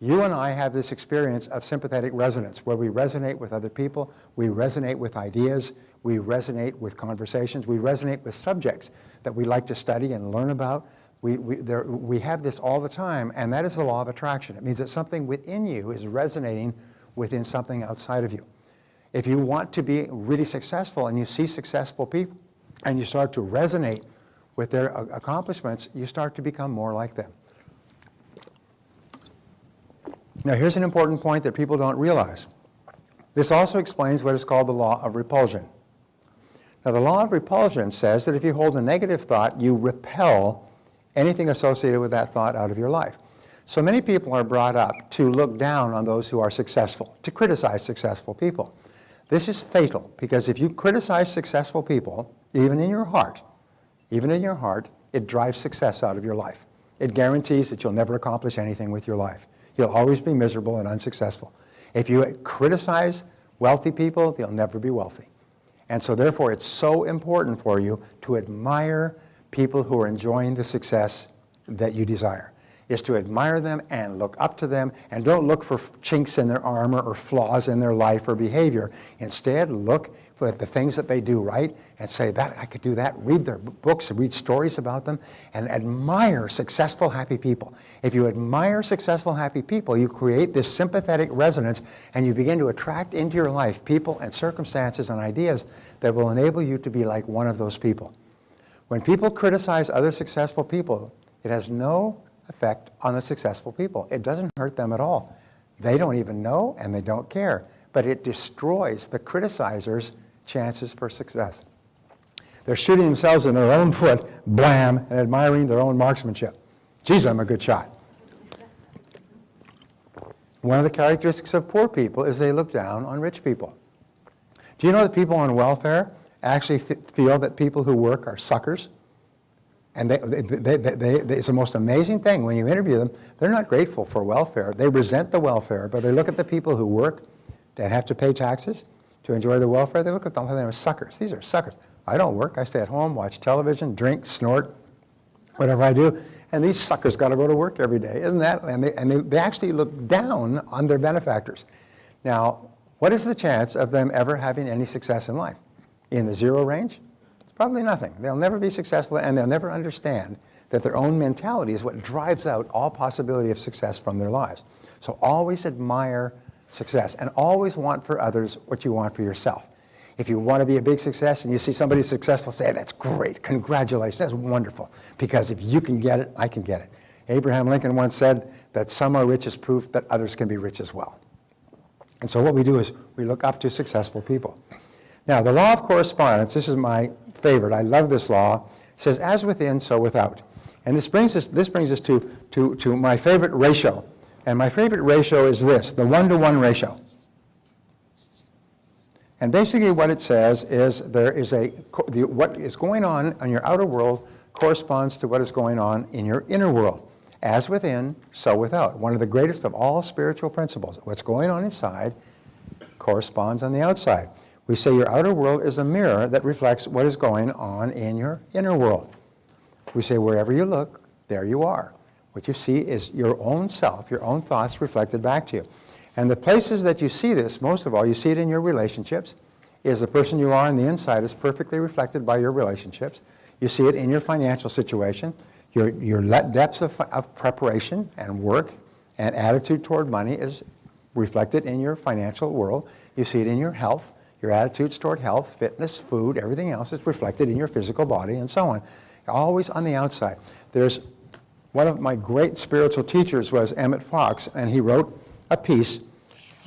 You and I have this experience of sympathetic resonance where we resonate with other people, we resonate with ideas, we resonate with conversations, we resonate with subjects that we like to study and learn about. We have this all the time, and that is the law of attraction. It means that something within you is resonating within something outside of you. If you want to be really successful and you see successful people and you start to resonate with their accomplishments, you start to become more like them. Now, here's an important point that people don't realize. This also explains what is called the law of repulsion. Now, the law of repulsion says that if you hold a negative thought, you repel anything associated with that thought out of your life. So many people are brought up to look down on those who are successful, to criticize successful people. This is fatal, because if you criticize successful people, even in your heart, it drives success out of your life. It guarantees that you'll never accomplish anything with your life. You'll always be miserable and unsuccessful. If you criticize wealthy people, they'll never be wealthy. And so therefore, it's so important for you to admire people who are enjoying the success that you desire. Is to admire them and look up to them, and don't look for chinks in their armor or flaws in their life or behavior. Instead, look for the things that they do right and say, that I could do that. Read their books, read stories about them, and admire successful, happy people. If you admire successful, happy people, you create this sympathetic resonance, and you begin to attract into your life people and circumstances and ideas that will enable you to be like one of those people. When people criticize other successful people, it has no effect on the successful people. It doesn't hurt them at all. They don't even know, and they don't care. But it destroys the criticizer's chances for success. They're shooting themselves in their own foot, blam, and admiring their own marksmanship. Geez, I'm a good shot. One of the characteristics of poor people is they look down on rich people. Do you know that people on welfare actually feel that people who work are suckers? And it's the most amazing thing. When you interview them, they're not grateful for welfare. They resent the welfare, but they look at the people who work and have to pay taxes to enjoy the welfare. They look at them and they're suckers. These are suckers. I don't work. I stay at home, watch television, drink, snort, whatever I do. And these suckers got to go to work every day, isn't that? And they actually look down on their benefactors. Now, what is the chance of them ever having any success in life? In the zero range? Probably nothing. They'll never be successful, and they'll never understand that their own mentality is what drives out all possibility of success from their lives. So always admire success, and always want for others what you want for yourself. If you want to be a big success and you see somebody successful, say, that's great, congratulations, that's wonderful, because if you can get it, I can get it. Abraham Lincoln once said that some are rich as proof that others can be rich as well. And so what we do is we look up to successful people. Now, the law of correspondence, this is my favorite. I love this law. It says, as within, so without. And this brings us to my favorite ratio. And my favorite ratio is this, the 1-to-1 ratio. And basically what it says is what is going on in your outer world corresponds to what is going on in your inner world. As within, so without. One of the greatest of all spiritual principles. What's going on inside corresponds on the outside. We say your outer world is a mirror that reflects what is going on in your inner world. We say wherever you look, there you are. What you see is your own self, your own thoughts reflected back to you. And the places that you see this, most of all, you see it in your relationships. Is the person you are on the inside is perfectly reflected by your relationships. You see it in your financial situation. Your depths of preparation and work and attitude toward money is reflected in your financial world. You see it in your health. Your attitudes toward health, fitness, food, everything else is reflected in your physical body and so on. Always on the outside. There's one of my great spiritual teachers was Emmett Fox, and he wrote a piece,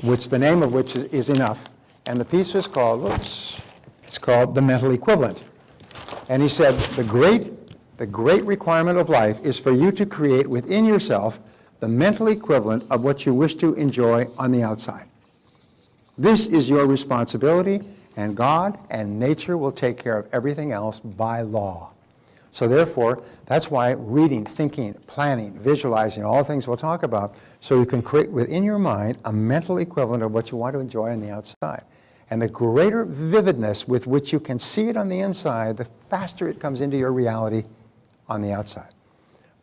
which the name of which is Enough. And the piece was called, it's called The Mental Equivalent. And he said, the great requirement of life is for you to create within yourself the mental equivalent of what you wish to enjoy on the outside. This is your responsibility, and God and nature will take care of everything else by law. So therefore, that's why reading, thinking, planning, visualizing, all the things we'll talk about, so you can create within your mind a mental equivalent of what you want to enjoy on the outside. And the greater vividness with which you can see it on the inside, the faster it comes into your reality on the outside.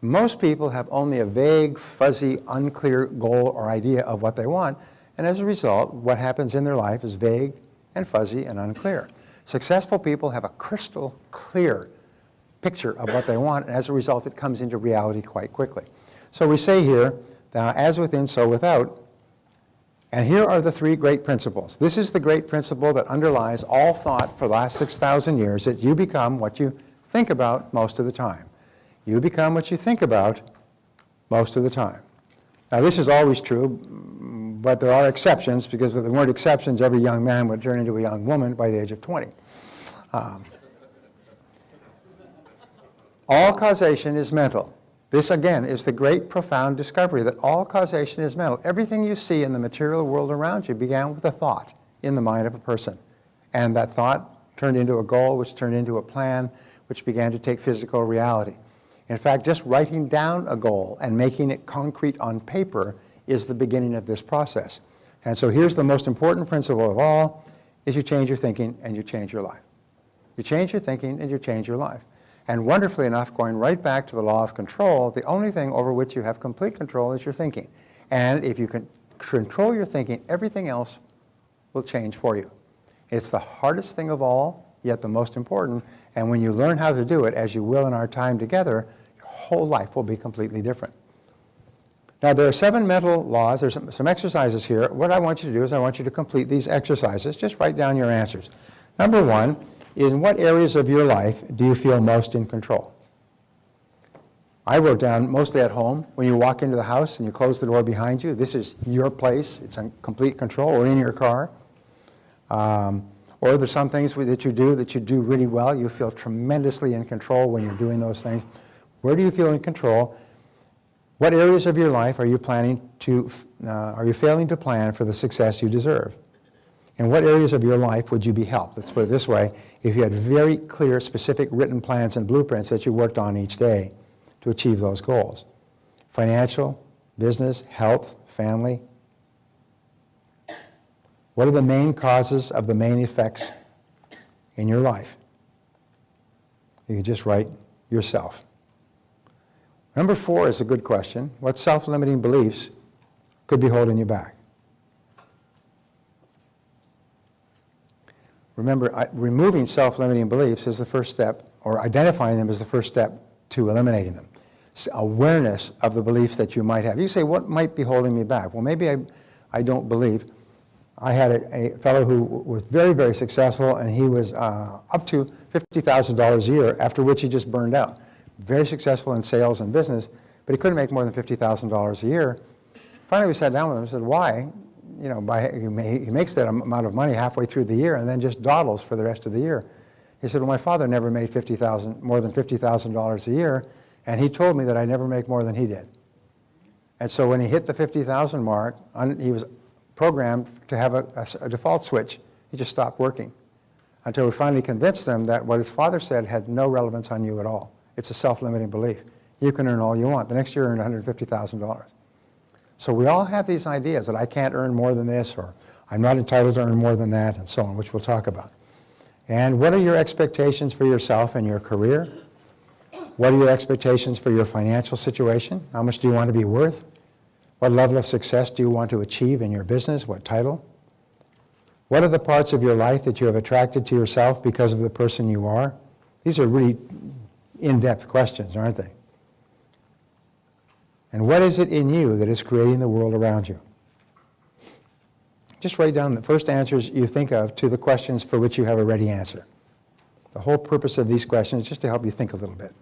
Most people have only a vague, fuzzy, unclear goal or idea of what they want, and as a result, what happens in their life is vague and fuzzy and unclear. Successful people have a crystal clear picture of what they want, and as a result, it comes into reality quite quickly. So we say here, as within, so without. And here are the three great principles. This is the great principle that underlies all thought for the last 6,000 years, that you become what you think about most of the time. You become what you think about most of the time. Now, this is always true, but there are exceptions, because if there weren't exceptions, every young man would turn into a young woman by the age of 20. All causation is mental. This, again, is the great, profound discovery that all causation is mental. Everything you see in the material world around you began with a thought in the mind of a person. And that thought turned into a goal, which turned into a plan, which began to take physical reality. In fact, just writing down a goal and making it concrete on paper is the beginning of this process. And so here's the most important principle of all, is you change your thinking and you change your life. You change your thinking and you change your life. And wonderfully enough, going right back to the law of control, the only thing over which you have complete control is your thinking. And if you can control your thinking, everything else will change for you. It's the hardest thing of all, yet the most important. And when you learn how to do it, as you will in our time together, your whole life will be completely different. Now, there are 7 mental laws. There's some exercises here. What I want you to do is I want you to complete these exercises. Just write down your answers. Number 1, in what areas of your life do you feel most in control? I wrote down mostly at home. When you walk into the house and you close the door behind you, this is your place. It's in complete control, or in your car. Or there's some things that you do really well. You feel tremendously in control when you're doing those things. Where do you feel in control? What areas of your life are you failing to plan for the success you deserve? In what areas of your life would you be helped? Let's put it this way. If you had very clear, specific written plans and blueprints that you worked on each day to achieve those goals. Financial, business, health, family. What are the main causes of the main effects in your life? You can just write yourself. Number 4 is a good question. What self-limiting beliefs could be holding you back? Remember, removing self-limiting beliefs is the first step, or identifying them is the first step to eliminating them. Awareness of the beliefs that you might have. You say, what might be holding me back? Well, maybe I don't believe. I had a fellow who was very, very successful, and he was up to $50,000 a year, after which he just burned out. Very successful in sales and business, but he couldn't make more than $50,000 a year. Finally, we sat down with him and said, why? You know, he makes that amount of money halfway through the year and then just dawdles for the rest of the year. He said, well, my father never made more than $50,000 a year, and he told me that I never make more than he did. And so when he hit the 50,000 mark, he was programmed to have a default switch. He just stopped working until we finally convinced him that what his father said had no relevance on you at all. It's a self-limiting belief. You can earn all you want. The next year, earned $150,000. So we all have these ideas that I can't earn more than this, or I'm not entitled to earn more than that, and so on, which we'll talk about. And what are your expectations for yourself and your career? What are your expectations for your financial situation? How much do you want to be worth? What level of success do you want to achieve in your business? What title? What are the parts of your life that you have attracted to yourself because of the person you are? These are really in-depth questions, aren't they? And what is it in you that is creating the world around you? Just write down the first answers you think of to the questions for which you have a ready answer. The whole purpose of these questions is just to help you think a little bit.